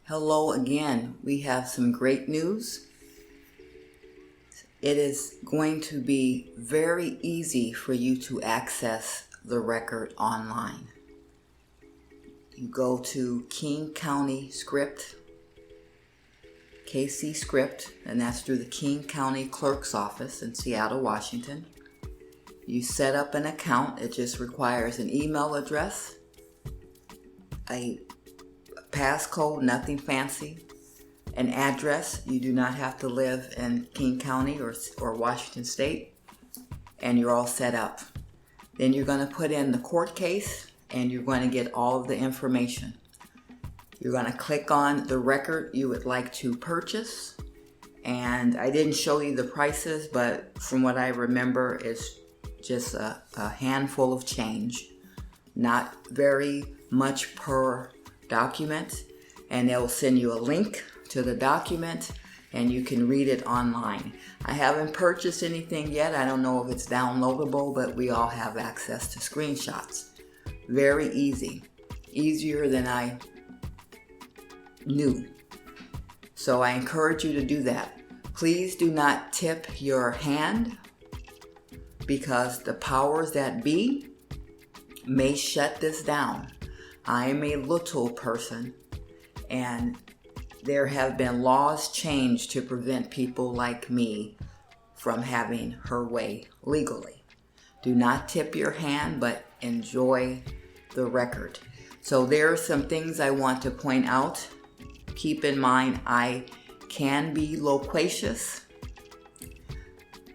Hello again. We have some great news. It is going to be very easy for you to access the record online. You go to King County Script, KC Script, and that's through the King County Clerk's Office in Seattle, Washington. You set up an account. It just requires an email address, a passcode, nothing fancy, an address. You do not have to live in King County or Washington State, and you're all set up. Then you're going to put in the court case, and you're going to get all of the information. You're going to click on the record you would like to purchase, and I didn't show you the prices, but from what I remember, it's just a handful of change, not very much per document, and they'll send you a link to the document and you can read it online. I haven't purchased anything yet. I don't know if it's downloadable, but we all have access to screenshots. Very easy, easier than I knew. So I encourage you to do that. Please do not tip your hand, because the powers that be may shut this down. I am a little person, and there have been laws changed to prevent people like me from having her way legally. Do not tip your hand, but enjoy the record. So there are some things I want to point out. Keep in mind, I can be loquacious.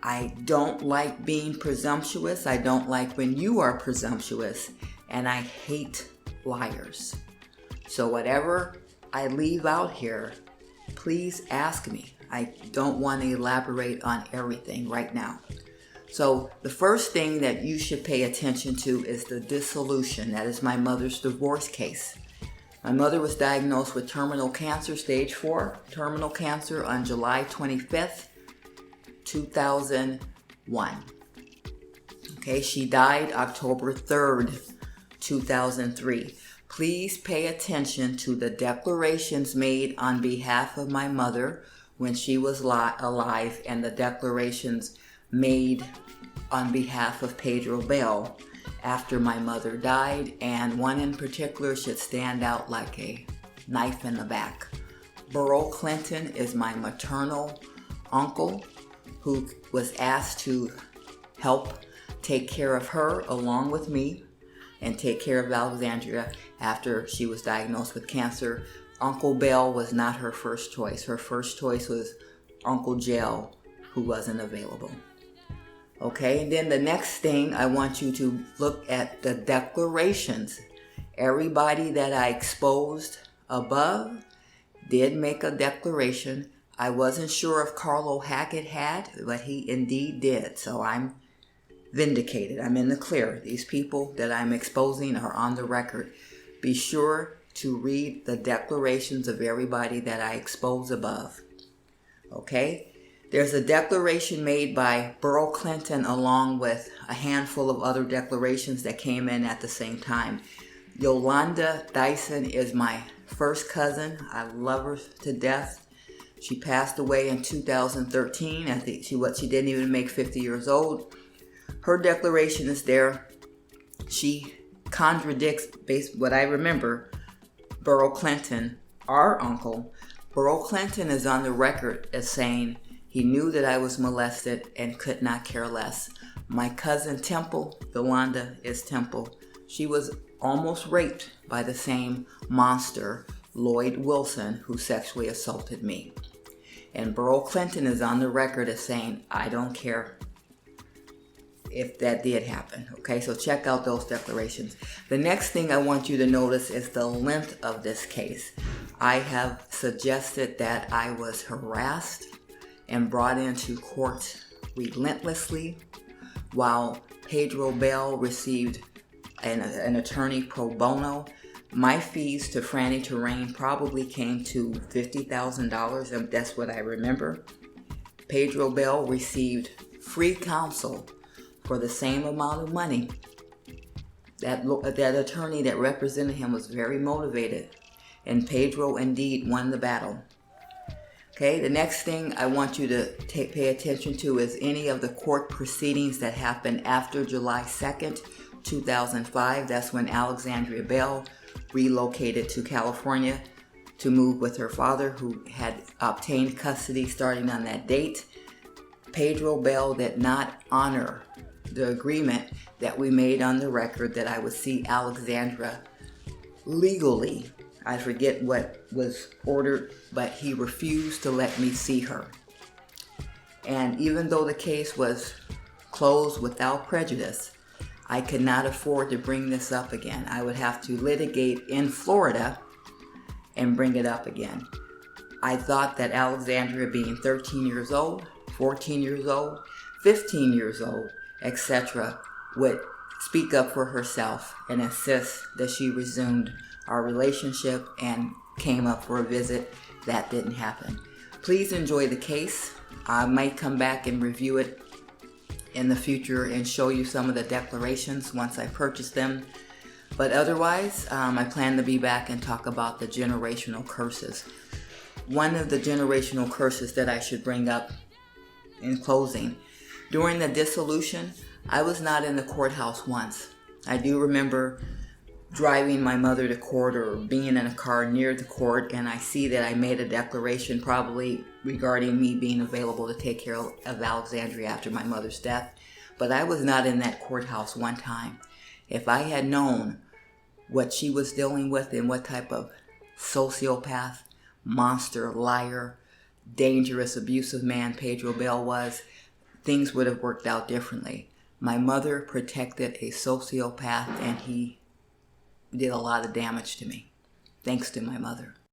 I don't like being presumptuous. I don't like when you are presumptuous, and I hate liars. So whatever I leave out here, please ask me. I don't want to elaborate on everything right now. So the first thing that you should pay attention to is the dissolution. That is my mother's divorce case. My mother was diagnosed with terminal cancer, stage 4 terminal cancer, on July 25th, 2001. Okay, she died October 3rd, 2003. Please pay attention to the declarations made on behalf of my mother when she was alive, and the declarations made on behalf of Pedro Bell after my mother died, and one in particular should stand out like a knife in the back. Burl Clinton is my maternal uncle who was asked to help take care of her along with me and take care of Alexandria after she was diagnosed with cancer. Uncle Bell was not her first choice. Her first choice was Uncle Gel, who wasn't available. Okay, and then the next thing, I want you to look at the declarations. Everybody that I exposed above did make a declaration. I wasn't sure if Carlo Hackett had, but he indeed did. So I'm vindicated. I'm in the clear. These people that I'm exposing are on the record. Be sure to read the declarations of everybody that I expose above. Okay? There's a declaration made by Burl Clinton along with a handful of other declarations that came in at the same time. Yolanda Dyson is my first cousin. I love her to death. She passed away in 2013. I think she didn't even make 50 years old. Her declaration is there. She contradicts, based what I remember, Burl Clinton, our uncle. Burl Clinton is on the record as saying he knew that I was molested and could not care less. My cousin Temple, Yolanda is Temple, she was almost raped by the same monster, Lloyd Wilson, who sexually assaulted me. And Burl Clinton is on the record as saying, I don't care if that did happen. Okay, so check out those declarations. The next thing I want you to notice is the length of this case. I have suggested that I was harassed and brought into court relentlessly, while Pedro Bell received an attorney pro bono. My fees to Franny Terrain probably came to $50,000, and that's what I remember. Pedro Bell received free counsel for the same amount of money. That attorney that represented him was very motivated, and Pedro indeed won the battle. Okay, the next thing I want you to pay attention to is any of the court proceedings that happened after July 2nd, 2005. That's when Alexandria Bell relocated to California to move with her father, who had obtained custody starting on that date. Pedro Bell did not honor the agreement that we made on the record that I would see Alexandra legally. I forget what was ordered, but he refused to let me see her. And even though the case was closed without prejudice, I could not afford to bring this up again. I would have to litigate in Florida and bring it up again. I thought that Alexandria, being 13 years old, 14 years old, 15 years old, etc., would speak up for herself and insist that she resumed our relationship and came up for a visit. That didn't happen. Please enjoy the case. I might come back and review it in the future and show you some of the declarations once I purchase them. But otherwise, I plan to be back and talk about the generational curses. One of the generational curses that I should bring up in closing, during the dissolution, I was not in the courthouse once. I do remember driving my mother to court or being in a car near the court, and I see that I made a declaration probably regarding me being available to take care of Alexandria after my mother's death, but I was not in that courthouse one time. If I had known what she was dealing with and what type of sociopath, monster, liar, dangerous, abusive man Pedro Bell was, things would have worked out differently. My mother protected a sociopath, and he did a lot of damage to me, thanks to my mother.